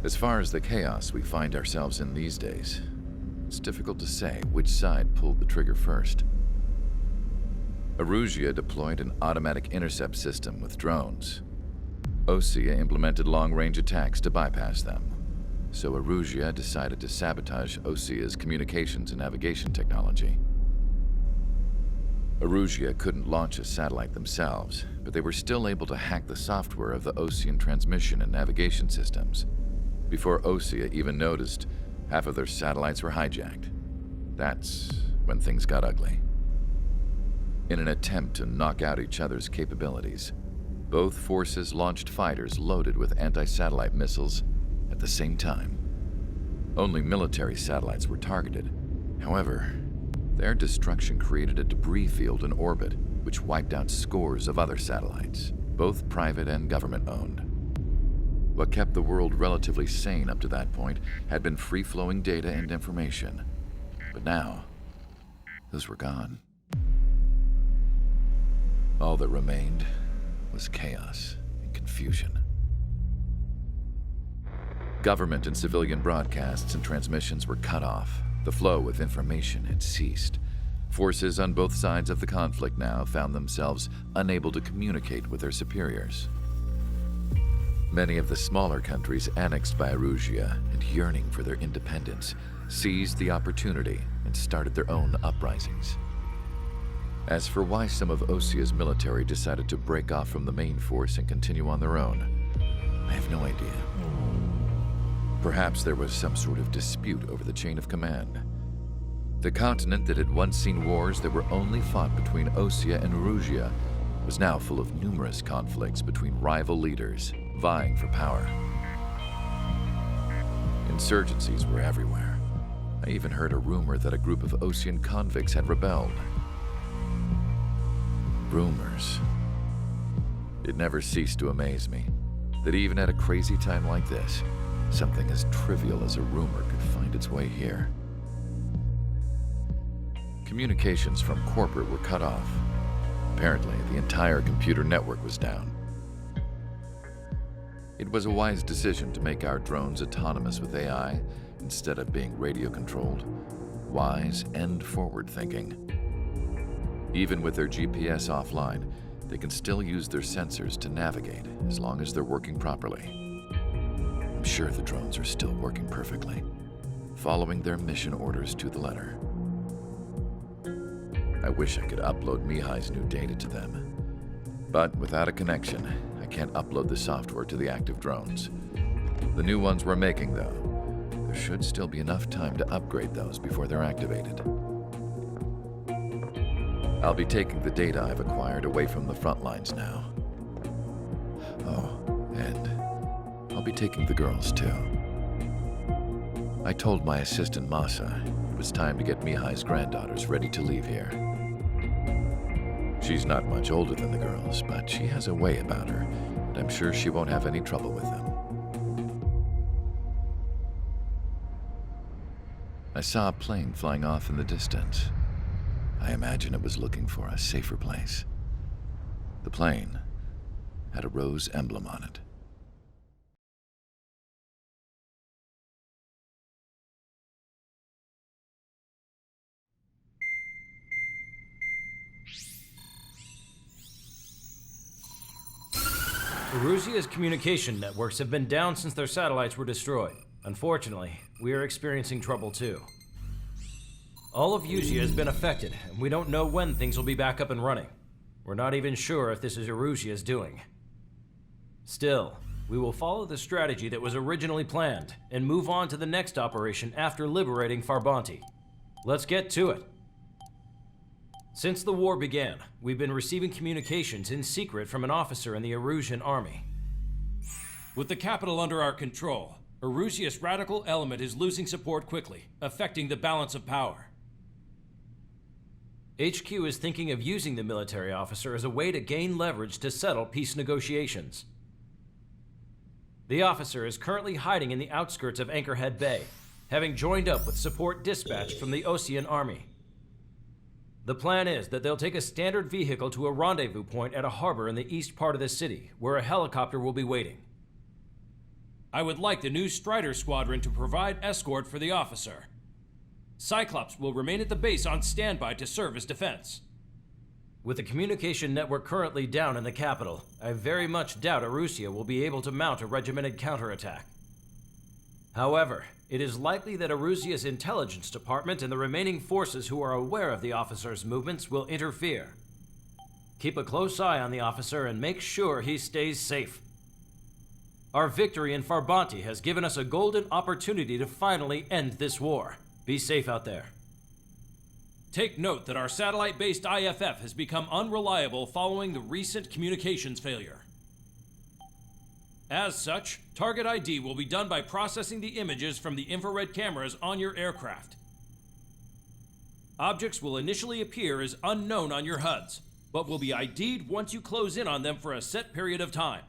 As far as the chaos we find ourselves in these days, it's difficult to say which side pulled the trigger first. Erusia deployed an automatic intercept system with drones. Osea implemented long-range attacks to bypass them. So Erusia decided to sabotage Osea's communications and navigation technology. Erusia couldn't launch a satellite themselves, but they were still able to hack the software of the Osean transmission and navigation systems. Before Osea even noticed, half of their satellites were hijacked. That's when things got ugly. In an attempt to knock out each other's capabilities, both forces launched fighters loaded with anti-satellite missiles at the same time. Only military satellites were targeted. However, their destruction created a debris field in orbit, which wiped out scores of other satellites, both private and government-owned. What kept the world relatively sane up to that point had been free-flowing data and information. But now, those were gone. All that remained was chaos and confusion. Government and civilian broadcasts and transmissions were cut off. The flow of information had ceased. Forces on both sides of the conflict now found themselves unable to communicate with their superiors. Many of the smaller countries annexed by Erusia and yearning for their independence seized the opportunity and started their own uprisings. As for why some of Osea's military decided to break off from the main force and continue on their own, I have no idea. Perhaps there was some sort of dispute over the chain of command. The continent that had once seen wars that were only fought between Osea and Erusia was now full of numerous conflicts between rival leaders vying for power. Insurgencies were everywhere. I even heard a rumor that a group of Osean convicts had rebelled. Rumors. It never ceased to amaze me that even at a crazy time like this, something as trivial as a rumor could find its way here. Communications from corporate were cut off. Apparently, the entire computer network was down. It was a wise decision to make our drones autonomous with AI instead of being radio-controlled. Wise and forward-thinking. Even with their GPS offline, they can still use their sensors to navigate as long as they're working properly. I'm sure the drones are still working perfectly, following their mission orders to the letter. I wish I could upload Mihai's new data to them. But without a connection, I can't upload the software to the active drones. The new ones we're making, though, there should still be enough time to upgrade those before they're activated. I'll be taking the data I've acquired away from the front lines now. Oh, and I'll be taking the girls, too. I told my assistant, Masa, it was time to get Mihai's granddaughters ready to leave here. She's not much older than the girls, but she has a way about her, and I'm sure she won't have any trouble with them. I saw a plane flying off in the distance. I imagine it was looking for a safer place. The plane had a rose emblem on it. Erusia's communication networks have been down since their satellites were destroyed. Unfortunately, we are experiencing trouble too. All of Usia has been affected, and we don't know when things will be back up and running. We're not even sure if this is Erusia's doing. Still, we will follow the strategy that was originally planned, and move on to the next operation after liberating Farbanti. Let's get to it. Since the war began, we've been receiving communications in secret from an officer in the Erusian army. With the capital under our control, Erusia's radical element is losing support quickly, affecting the balance of power. HQ is thinking of using the military officer as a way to gain leverage to settle peace negotiations. The officer is currently hiding in the outskirts of Anchorhead Bay, having joined up with support dispatched from the Osean army. The plan is that they'll take a standard vehicle to a rendezvous point at a harbor in the east part of the city, where a helicopter will be waiting. I would like the new Strider Squadron to provide escort for the officer. Cyclops will remain at the base on standby to serve as defense. With the communication network currently down in the capital, I very much doubt Operacion will be able to mount a regimented counterattack. However, it is likely that Orusia's intelligence department and the remaining forces who are aware of the officer's movements will interfere. Keep a close eye on the officer and make sure he stays safe. Our victory in Farbanti has given us a golden opportunity to finally end this war. Be safe out there. Take note that our satellite-based IFF has become unreliable following the recent communications failure. As such, target ID will be done by processing the images from the infrared cameras on your aircraft. Objects will initially appear as unknown on your HUDs, but will be ID'd once you close in on them for a set period of time.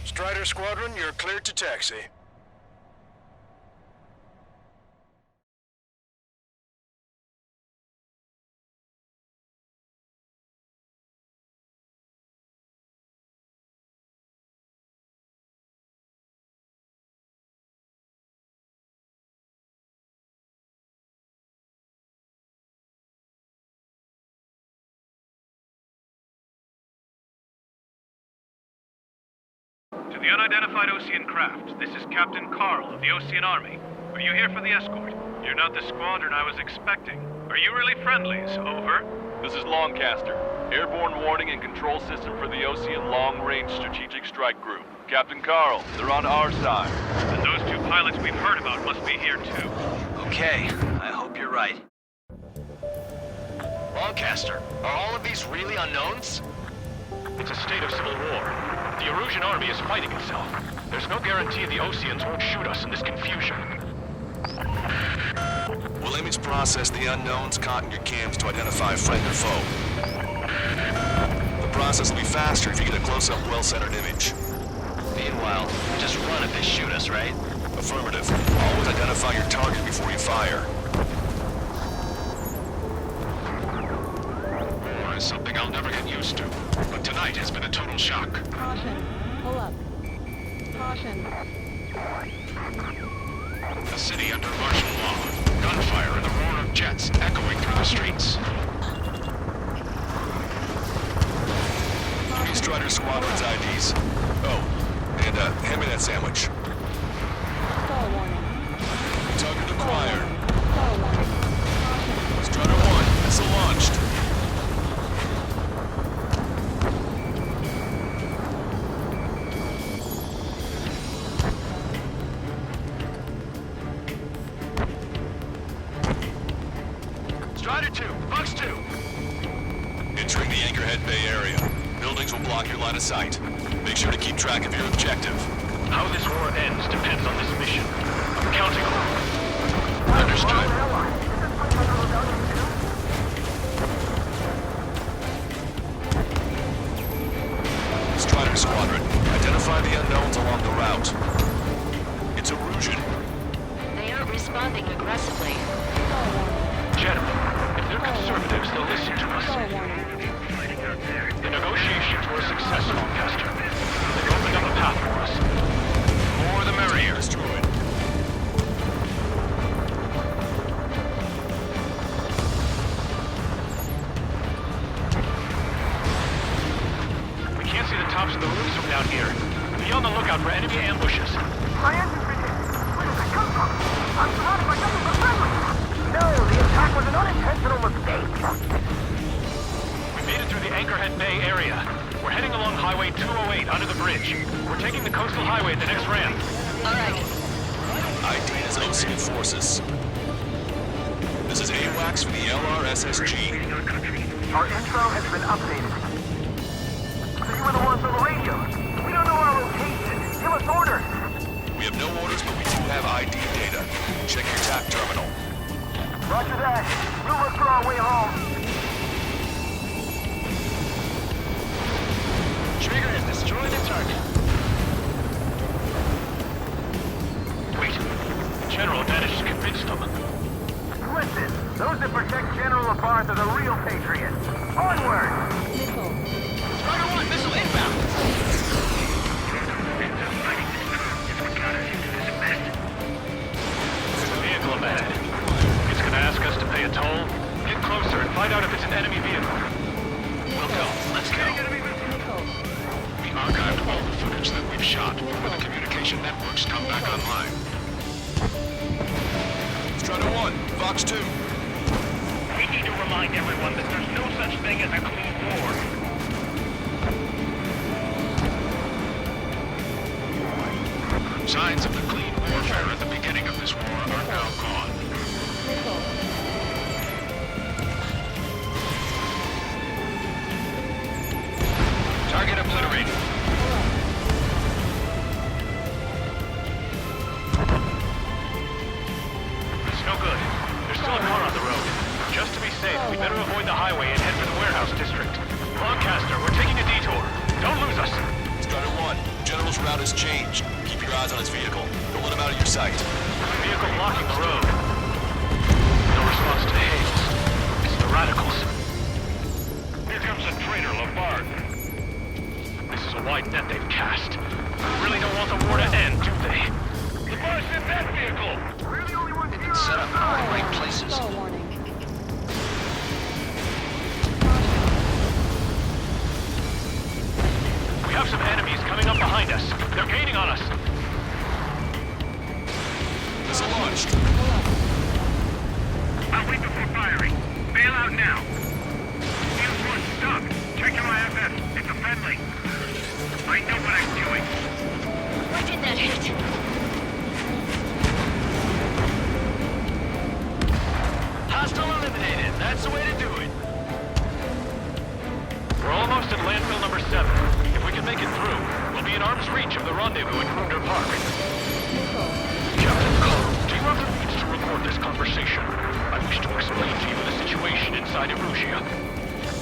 Strider Squadron, you're cleared to taxi. To the unidentified Ocean craft, this is Captain Carl of the Ocean Army. Are you here for the escort? You're not the squadron I was expecting. Are you really friendlies? Over. This is Longcaster. Airborne warning and control system for the Ocean Long-Range Strategic Strike Group. Captain Carl, they're on our side. And those two pilots we've heard about must be here too. Okay, I hope you're right. Longcaster, are all of these really unknowns? It's a state of civil war. The Erusian army is fighting itself. There's no guarantee the Oceans won't shoot us in this confusion. We'll image process the unknowns caught in your cams to identify friend or foe. The process will be faster if you get a close-up, well-centered image. Meanwhile, just run if they shoot us, right? Affirmative. Always identify identify your target before you fire. War is something I'll never get used to, but tonight has been a total shock. Caution. Pull up. Caution. A city under martial law. Gunfire and the roar of jets echoing through the streets. Give me Strider Squadron's IDs. Oh, and hand me that sandwich. Stall warning. Target acquired. Stall warning. Caution. Strider 1, missile launched. Strider 2, Fox 2. Entering the Anchorhead Bay area. Buildings will block your line of sight. Make sure to keep track of your objective. How this war ends depends on this mission. I'm counting on it. Understood. Strider Squadron, identify the unknowns along the route. It's Operacion. They aren't responding aggressively. General, if they're conservatives, they'll listen to us. Stall warning. The negotiations were a success, Lancaster. They opened up a path for us. The more the merrier. Destroyed. We can't see the tops of the roofs from down here. Be on the lookout for enemy ambushes. My engine's been hit. Where does it come from? I'm surrounded by nothing but friendly. No, the attack was an unintentional mistake. We made it through the Anchorhead Bay area. We're heading along Highway 208 under the bridge. We're taking the coastal highway at the next ramp. All right. ID is Ocean Forces. This is AWACS for the LRSSG. Our intro has been updated. So you were the ones on the radio. We don't know our location. Give us orders. We have no orders, but we do have ID data. Check your TAC terminal. Roger that. We'll look for our way home. Trigger has destroyed the target. Wait. General managed to convince them. Listen, those that protect General Labarth are the real patriots. Onward! Missile. Strider 1, missile inbound. Vehicle ahead. It's gonna ask us to pay a toll. Get closer and find out if it's an enemy vehicle. We'll go. Let's go. Missile. We archived all the footage that we've shot when the communication networks come back online. Strider 1, Fox 2. We need to remind everyone that there's no such thing as a clean war. Signs of the clean warfare at the beginning of this war are now gone. Missile. Target obliterated. It's no good. There's still a car on the road. Just to be safe, we better avoid the highway and head for the warehouse district. Lancaster, we're taking a detour. Don't lose us. Strider 1, General's route has changed. Keep your eyes on his vehicle. Don't let him out of your sight. Vehicle blocking the road. No response to hails. It's the radicals. Here comes the traitor, Labarth. This is a wide net they've cast. They really don't want the war to end, do they? Labarth's in that vehicle! We're the only ones here. Set up in all the right places. Stall warning. We have some enemies coming up behind us. They're gaining on us. Missile launched. I'll wait before firing. Bail out now. Field 1, stop. Check your IFS. It's a friendly. I know what I'm doing. Where did that hit? Hostile eliminated. That's the way to do it. We're almost at landfill number 7. If we can make it through, we'll be in arm's reach of the rendezvous in Kruger Park. Captain Carl, do you have the means to record this conversation? I wish to explain to you the situation inside Erusia.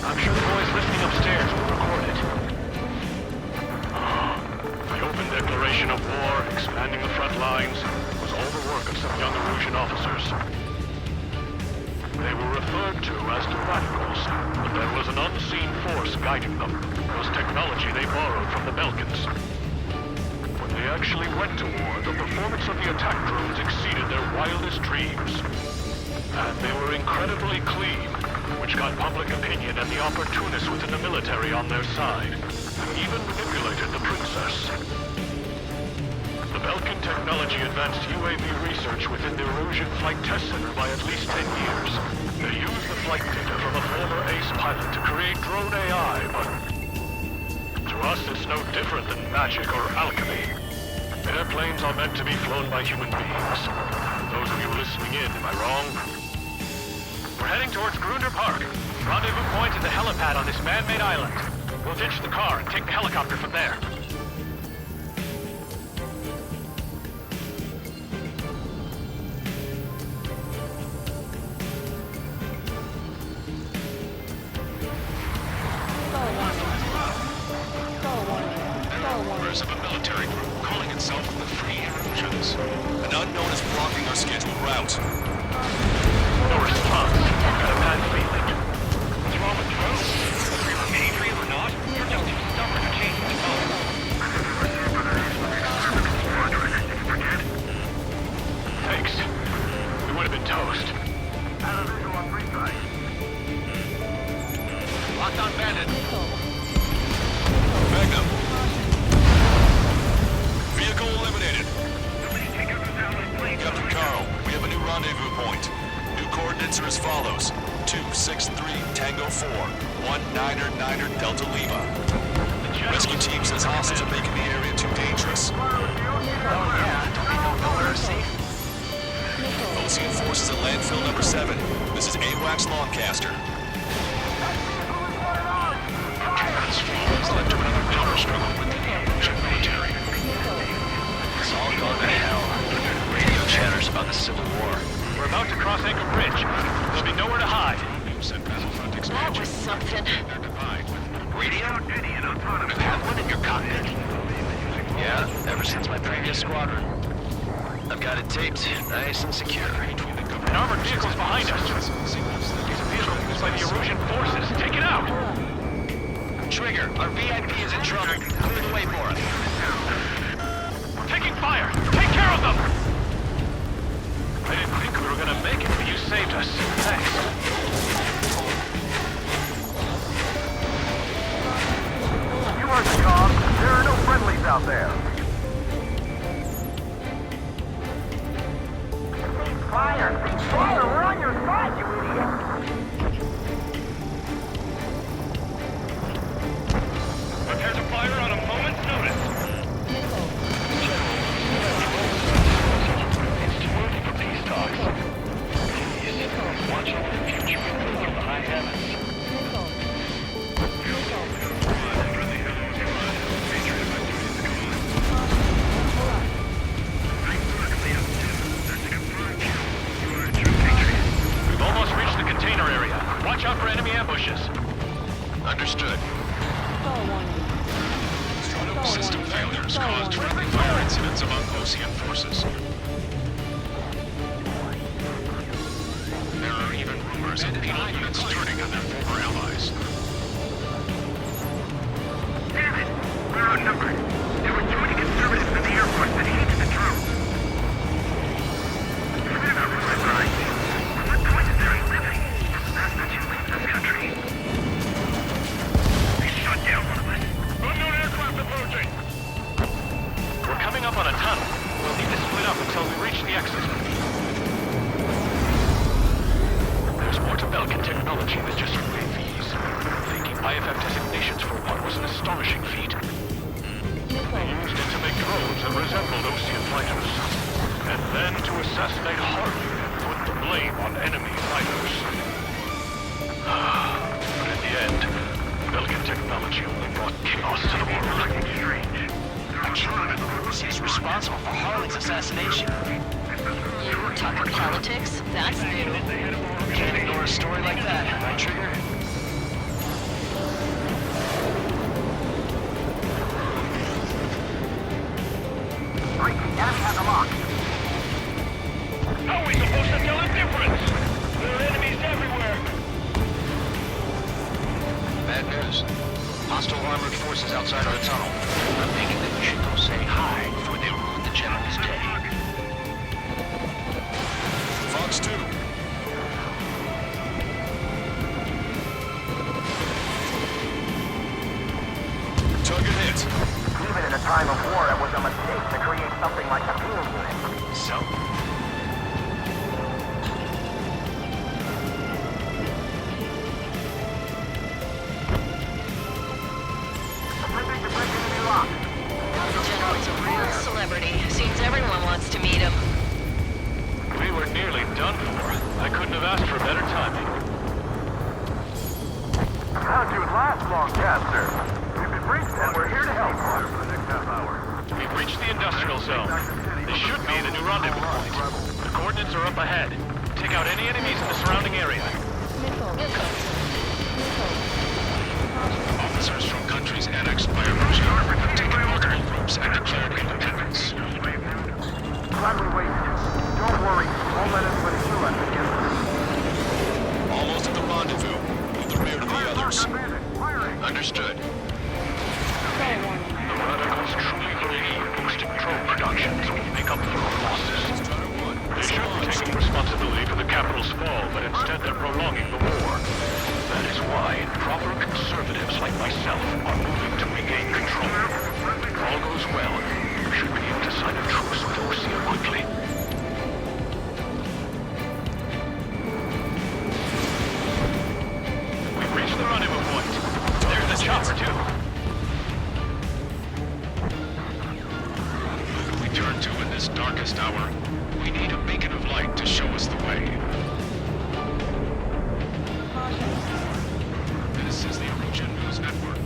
I'm sure the boys listening upstairs will record it. The open declaration of war, expanding the front lines, was all the work of some young guiding them was technology they borrowed from the Belkans. When they actually went to war, the performance of the attack drones exceeded their wildest dreams. And they were incredibly clean, which got public opinion and the opportunists within the military on their side, who even manipulated the princess. The Belkan technology advanced UAV research within the Operacion Flight Test Center by at least 10 years. They used the flight data from a former ace pilot to create drone AI, but to us it's no different than magic or alchemy. Airplanes are meant to be flown by human beings. Those of you listening in, am I wrong? We're heading towards Grunder Park. Rendezvous point is the helipad on this man-made island. We'll ditch the car and take the helicopter from there. Members of a military group calling itself the Free Erosions. An unknown is blocking our scheduled route. No response. Got a bad feeling. What's wrong with drones? Whether you're a patriot or not, you're just too stubborn to change the code. Thanks. We would have been toast. Locked on bandit. Magnum. Vehicle eliminated. Captain Carl, we have a new rendezvous point. New coordinates are as follows. 263 Tango 4, 19 Delta Lima. Rescue team says hostiles are making the area too dangerous. Ocean forces at landfill number 7. This is AWACS Longcaster. This fall has led to another power struggle with the Operacion military. It's all gone to hell. Radio chatters about the Civil War. We're about to cross Anchor Bridge. There'll be nowhere to hide. That was something. Radio? You have one in your cockpit? Yeah, ever since my previous squadron. I've got it taped, nice and secure. An armored vehicle's behind us. It's a vehicle used by the Erosion forces. Take it out! Trigger, our VIP is in trouble. Clear the way for us. We're taking fire! Take care of them! I didn't think we were gonna make it, but you saved us. Thanks. You heard the comm. There are no friendlies out there. Fire! Fire! We're on your side, you idiot! Prepare to fire on a moment's notice. It's too early for peace talks. Please, watch over the future of the high heavens. We've almost reached the container area. Watch out for enemy ambushes. Understood. System failures caused friendly fire incidents among Ocean forces. There are even rumors of penal units turning on their former allies. Damn it! We're outnumbered. There were too many conservatives in the Air Force that hated the drones. Forget about rumors, right? What point is there in living? That's not you leave this country. They shot down one of us. Unknown aircraft approaching! We're coming up on a tunnel. We'll need to split up until we reach the exit. There's more to Belkan technology than just UAVs. Thinking IFF designations for one was an astonishing feat. They used it to make drones that resembled Ocean fighters. And then to assassinate Harvey and put the blame on enemy fighters. But in the end, Belkan technology only brought chaos to the world. Strange. I can't remember who is responsible for Harley's assassination. You're talking politics? That's new. Can't ignore a story like that, right, Trigger? Breaking. Enemy has a lock. How are we supposed to tell the difference? There are enemies everywhere. Bad news. forces outside of the tunnel. I'm thinking that we should go say hi before they ruin the general's day. Fox 2. Target hit. Even in a time of war, it was a mistake to create something like a fuel unit. So? Attempting to break enemy lock. The general's a real celebrity. Seems everyone wants to meet him. We were nearly done for. I couldn't have asked for better timing. How'd you last long, Caster? We've been briefed and we're here to help. For the next half hour. We've reached the industrial zone. This should be the new rendezvous point. The coordinates are up ahead. Take out any enemies in the surrounding area. Missile. Missile. Officers from countries annexed by Operacion have taken multiple groups and declared independence. Glad we waited. Don't worry. Won't let anybody kill us again. Almost at the rendezvous. In the rear of the others. Understood. Control warning. The radicals truly believe boosting drone production will make up for our losses. They should be taking responsibility for the capital's fall, but instead they're prolonging the war. That is why proper conservatives like myself are moving to regain control. If all goes well, we should be able to sign a truce with Osea quickly. We've reached the rendezvous point. There's the chopper, too. Who can we turn to in this darkest hour? We need a beacon of light to show us the way. Caution. This is the Operacion News Network.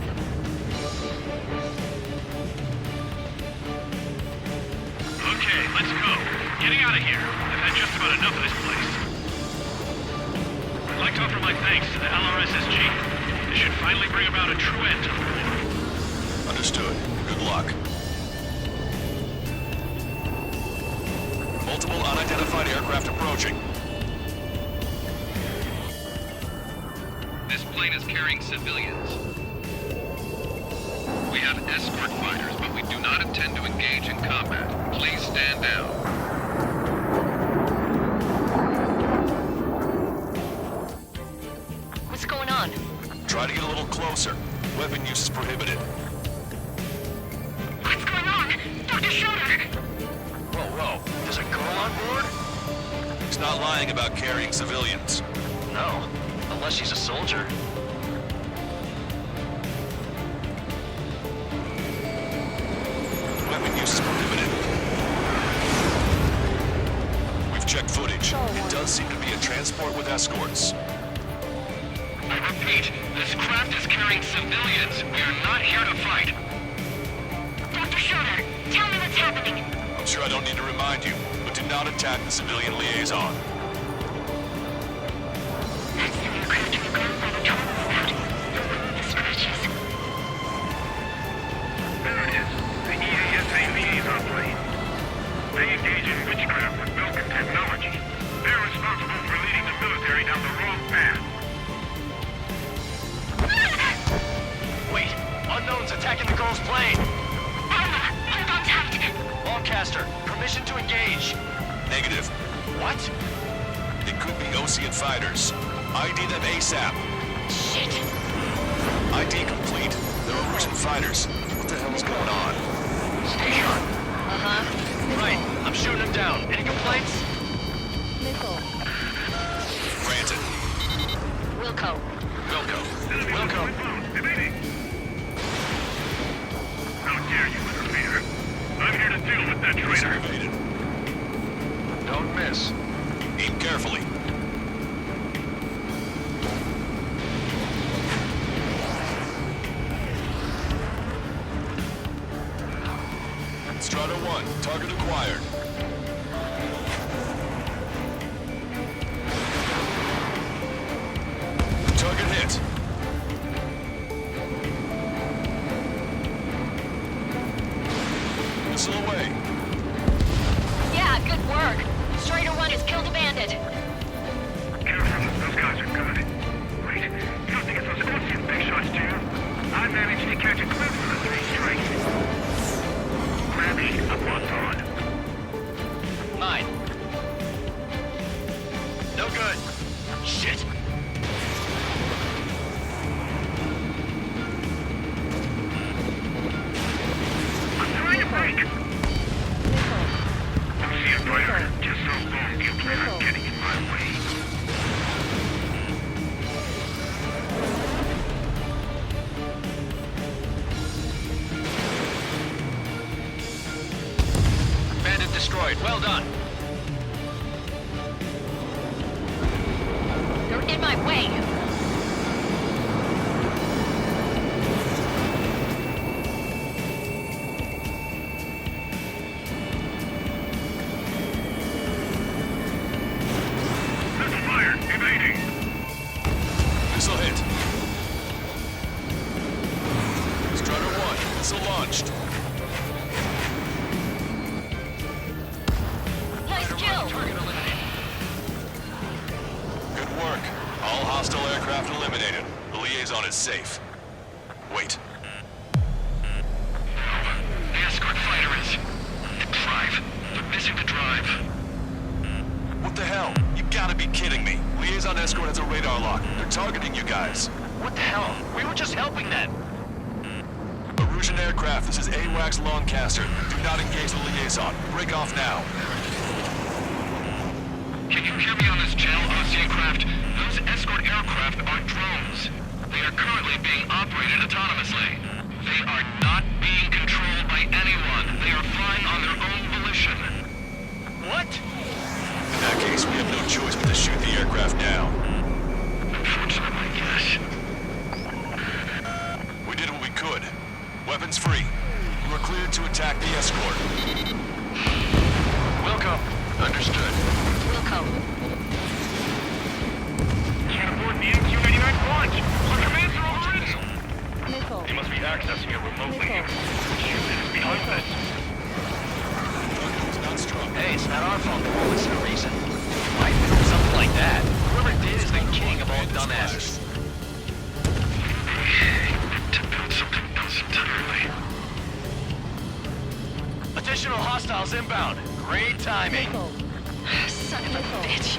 Okay, let's go. Getting out of here. I've had just about enough of this place. I'd like to offer my thanks to the LRSSG. This should finally bring about a true end to the war. Understood. Good luck. Multiple unidentified aircraft approaching. This plane is carrying civilians. We have escort fighters, but we do not intend to engage in combat. Please stand down. What's going on? Try to get a little closer. Weapon use is prohibited. What's going on? Dr. Schroeder! Whoa. There's a girl on board? He's not lying about carrying civilians. No. Unless she's a soldier. Weapon use is prohibited. We've checked footage. It does seem to be a transport with escorts. I repeat, this craft is carrying civilians. We are not here to fight. Dr. Schroeder, tell me what's happening. I'm sure I don't need to remind you, but do not attack the civilian liaison. That's the aircraft we got by the tunnel out. The scratches. There it is. The EASA liaison plane. They engage in witchcraft with Vulcan technology. They're responsible for leading the military down the wrong path. Wait, unknown's attacking the girl's plane. Alma, hold on tight. Longcaster, permission to engage. Negative. What? It could be Ocean fighters. ID them ASAP. Shit. ID complete. They're Operacion fighters. What the hell is going on? Stay sharp. Uh-huh. Right, I'm shooting him down. Any complaints? Missile. Granted. Wilco. Wilco. How dare you interfere? I'm here to deal with that traitor. Evaded. Don't miss. Aim carefully. Strata 1, target acquired. Target hit. Missile away. Yeah, good work. Strider 1 has killed a bandit. Careful, those guys are good. Wait, you don't think it's those Ocean big shots, do you? I managed to catch a glimpse of Shit! I'm trying to break! See a fighter. Just how long do you plan on getting in my way? Bandit destroyed. Well done. They're in my way. Missile fire! Evading! Missile hit. Strutter 1, missile launched. Nice kill. Good work. All hostile aircraft eliminated. The liaison is safe. Wait. The escort fighter is... The drive. They're missing the drive. What the hell? You gotta be kidding me. Liaison escort has a radar lock. They're targeting you guys. What the hell? We were just helping them. Operacion aircraft, this is AWACS Lancaster. Do not engage the liaison. Break off now. Can you hear me on this channel, Ocean craft? Those escort aircraft are drones. They are currently being operated autonomously. They are not being controlled by anyone. They are flying on their own volition. What? In that case, we have no choice but to shoot the aircraft down. Unfortunately, yes. We did what we could. Weapons free. You are cleared to attack the escort. Wilco. Understood. Wilco. Can't afford the MQ-89 launch. Our commands are overridden. Missile. They must be accessing it remotely. Missile. Which unit is behind this? It's not strong. Hey, it's not our fault the war was no reason. Why do something like that? Whoever did is the king of all dumbasses. To build something else entirely. Additional hostiles inbound. Great timing. Missile. Son of a bitch.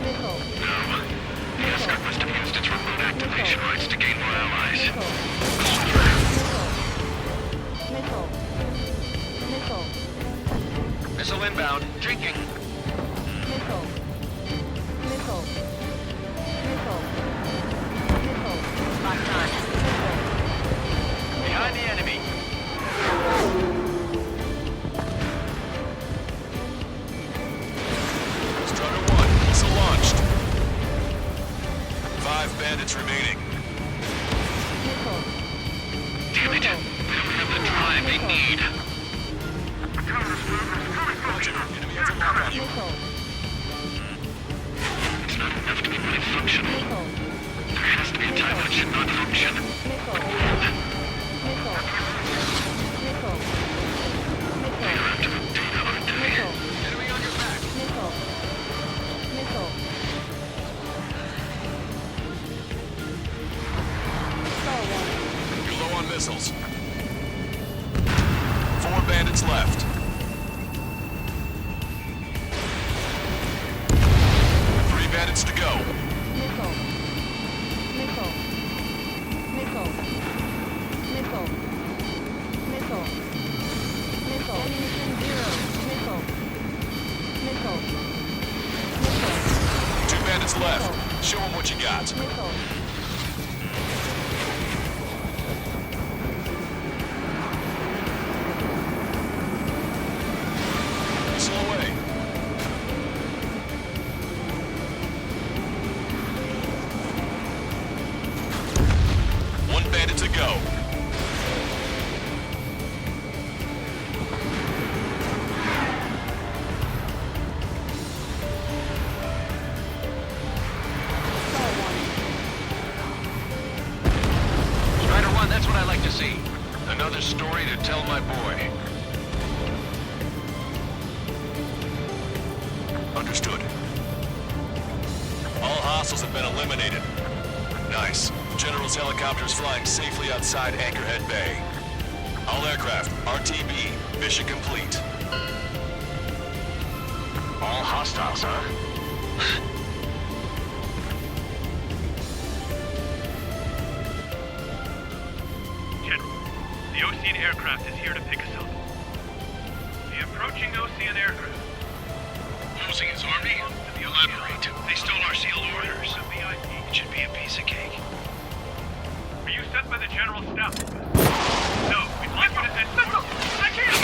Missile. The escort must have used its remote activation rights to gain more allies. Missile. Missile. Missile inbound. Drinking. Missile. Missile. Missile. Missile. Locked on. Behind the enemy. Strutter 1, missile launched. 5 bandits remaining. Missile. Damn it. They don't have the drive they need. Enemy has a lock on you. Missile. It's not enough to be fully functional. Missile. There has to be a time when it should not function. Missile. Missile. Missile. Missile. Missile. Enemy on your back. Missile. Missile. Star warning. You're low on missiles. 4 bandits left. 3 bandits to go. Missile. Missile. Missile. Missile. Missile. Missile. Ammunition 0. Missile. Missile. Missile. 2 bandits left. Show them what you got. Missile. Missile away. One bandit to go. Star warning. Strider 1, that's what I like to see. Another story to tell my boy. Understood. All hostiles have been eliminated. Nice. General's helicopter is flying safely outside Anchorhead Bay. All aircraft, RTB, mission complete. All hostiles, huh? General, the Ocean aircraft is here to pick us up. The approaching Ocean aircraft. Losing his army? Elaborate. They stole our sealed orders. It should be a piece of cake. Were you sent by the General Staff? No, we'd like you to send more. I can't!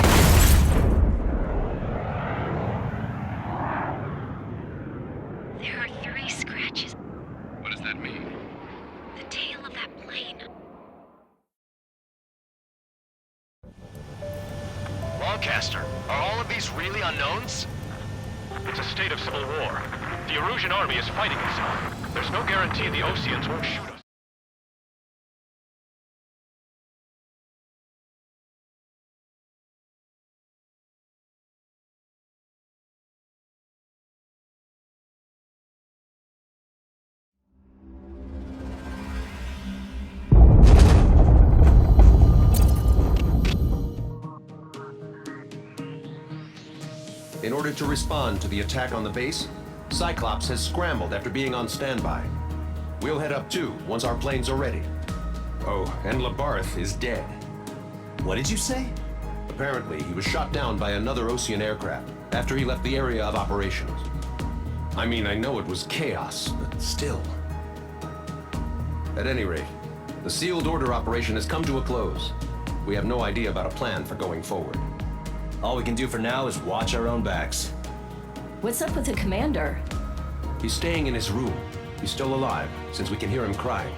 There are 3 scratches. What does that mean? The tail of that plane. Lancaster, are all of these really unknowns? It's a state of civil war. The Erusian army is fighting itself. There's no guarantee the Oceans won't shoot us. In order to respond to the attack on the base, Cyclops has scrambled after being on standby. We'll head up too, once our planes are ready. Oh, and Labarth is dead. What did you say? Apparently, he was shot down by another Ocean aircraft after he left the area of operations. I mean, I know it was chaos, but still. At any rate, the sealed order operation has come to a close. We have no idea about a plan for going forward. All we can do for now is watch our own backs. What's up with the commander? He's staying in his room. He's still alive, since we can hear him crying.